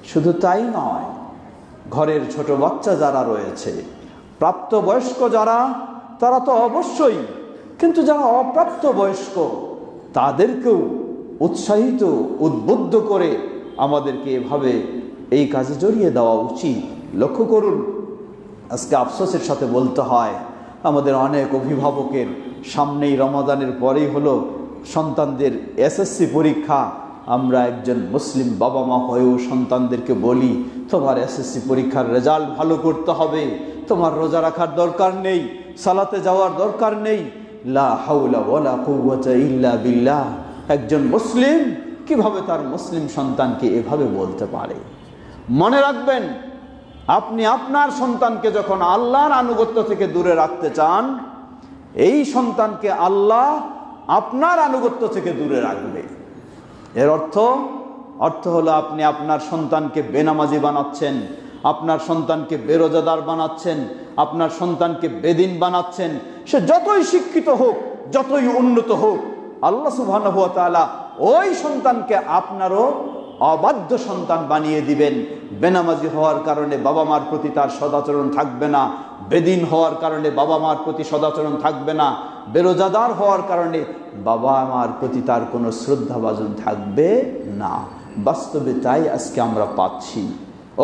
শুধু তাই নয়, ঘরের ছোট বাচ্চা যারা রয়েছে, প্রাপ্তবয়স্ক যারা, তারা তো অবশ্যই, কিন্তু যারা অপ্রাপ্তবয়স্ক তাদেরকেও উৎসাহিত উদ্বুদ্ধ করে আমাদেরকে এভাবে এই কাজে জড়িয়ে দেওয়া উচিত। লক্ষ্য করুন, আজকে আফসোসের সাথে বলতে হয়, আমাদের অনেক অভিভাবকের সামনেই রমাদানের পরেই হলো সন্তানদের এসএসসি পরীক্ষা। আমরা একজন মুসলিম বাবা মা হয়েও সন্তানদেরকে বলি, তোমার এসএসসি পরীক্ষার রেজাল্ট ভালো করতে হবে, তোমার রোজা রাখার দরকার নেই, সালাতে যাওয়ার দরকার নেই। লা হাওলা ওয়ালা কুওয়াতা ইল্লা বিল্লাহ। একজন মুসলিম কিভাবে তার মুসলিম সন্তানকে এভাবে বলতে পারে? মনে রাখবেন, আপনি আপনার সন্তানকে যখন আল্লাহর আনুগত্য থেকে দূরে রাখতে চান, এই সন্তানকে আল্লাহ আপনার আনুগত্য থেকে দূরে রাখবে। এর অর্থ হলো আপনি আপনার সন্তানকে বেনামাজি বানাচ্ছেন, আপনার সন্তানকে বেরোজাদার বানাচ্ছেন, আপনার সন্তানকে বেদিন বানাচ্ছেন। সে যতই শিক্ষিত হোক, যতই উন্নত হোক, আল্লাহ সুবহানাহু ওয়া তাআলা ওই সন্তানকে আপনারও অবাধ্য সন্তান বানিয়ে দিবেন। বেনামাজি হওয়ার কারণে বাবা মার প্রতি তার সদাচরণ থাকবে না, বেদিন হওয়ার কারণে বাবা মার প্রতি সদাচরণ থাকবে না, বেরোজাদার হওয়ার কারণে বাবা মার প্রতি তার কোনো শ্রদ্ধাভাজন থাকবে না। বাস্তবে তাই আজকে আমরা পাচ্ছি।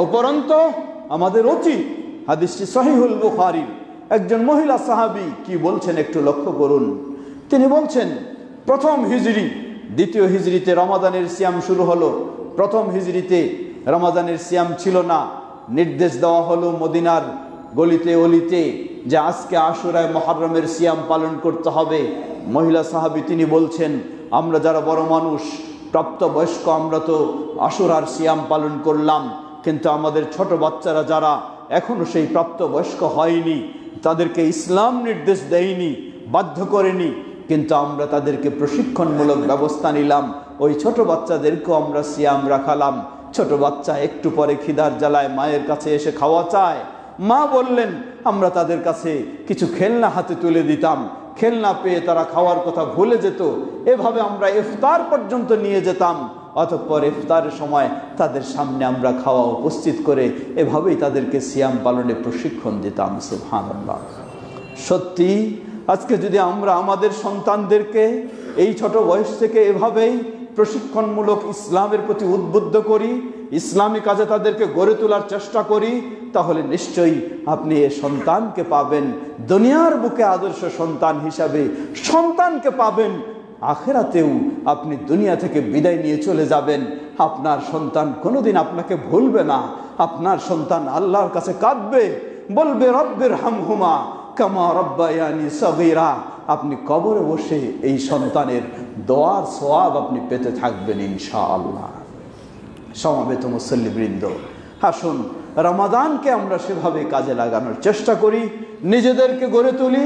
উপরন্তু আমাদের উচিত, হাদিসটি সহিহুল বুখারীর, একজন মহিলা সাহাবী কি বলছেন একটু লক্ষ্য করুন। তিনি বলছেন, প্রথম হিজরি, দ্বিতীয় হিজরিতে রমাদানের সিয়াম শুরু হলো। প্রথম হিজরিতে রমাদানের সিয়াম ছিল না। নির্দেশ দেওয়া হলো মদিনার গলিতে অলিতে যে আজকে আশুরায় মুহররমের সিয়াম পালন করতে হবে। মহিলা সাহাবী তিনি বলছেন, আমরা যারা বড় মানুষ, প্রাপ্তবয়স্ক, আমরা তো আশুরার সিয়াম পালন করলাম, কিন্তু আমাদের ছোট বাচ্চারা যারা এখনো সেই প্রাপ্তবয়স্ক হয়নি, তাদেরকে ইসলাম নির্দেশ দেয়নি, বাধ্য করেনি, কিন্তু আমরা তাদেরকে প্রশিক্ষণমূলক ব্যবস্থা নিলাম। ওই ছোট বাচ্চাদেরকেও আমরা সিয়াম রাখালাম। ছোট বাচ্চা একটু পরে খিদার জ্বালায় মায়ের কাছে এসে খাওয়া চায়। মা বললেন, আমরা তাদের কাছে কিছু খেলনা হাতে তুলে দিতাম, খেলনা পেয়ে তারা খাওয়ার কথা ভুলে যেত। এভাবে আমরা ইফতার পর্যন্ত নিয়ে যেতাম। অতঃপর ইফতারের সময় তাদের সামনে আমরা খাওয়া উপস্থিত করে এভাবেই তাদেরকে সিয়াম পালনে প্রশিক্ষণ দিতাম। সুবহানাল্লাহ। সত্যি আজকে যদি আমরা আমাদের সন্তানদেরকে এই ছোট বয়স থেকে এভাবেই প্রশিক্ষণমূলক ইসলামের প্রতি উদ্বুদ্ধ করি, ইসলামী কাজে তাদেরকে গড়ে তোলার চেষ্টা করি, তাহলে নিশ্চয়ই আপনি এ সন্তানকে পাবেন দুনিয়ার বুকে আদর্শ সন্তান হিসাবে, সন্তানকে পাবেন আখিরাতেও। আপনি দুনিয়া থেকে বিদায় নিয়ে চলে যাবেন, আপনার সন্তান কোনোদিন আপনাকে ভুলবে না। আপনার সন্তান আল্লাহর কাছে কাঁদবে, বলবে রব্বির হামহুমা কামা রব্বায়ানি সগীরা। আপনি কবরে বসে এই সন্তানের দোয়ার সওয়াব আপনি পেতে থাকবেন ইনশাআল্লাহ। সমবেত মুসল্লিবৃন্দ, আসুন রমাদানকে আমরা সেভাবে কাজে লাগানোর চেষ্টা করি, নিজেদেরকে গড়ে তুলি,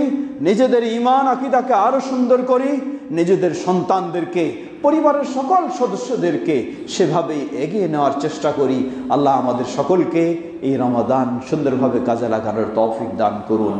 নিজেদের ঈমান আকীদাকে আরো সুন্দর করি, নিজেদের সন্তানদেরকে, পরিবারের সকল সদস্যদেরকে সেভাবেই এগিয়ে নেওয়ার চেষ্টা করি। আল্লাহ আমাদের সকলকে এই রমাদান সুন্দরভাবে কাজে লাগানোর তৌফিক দান করুন।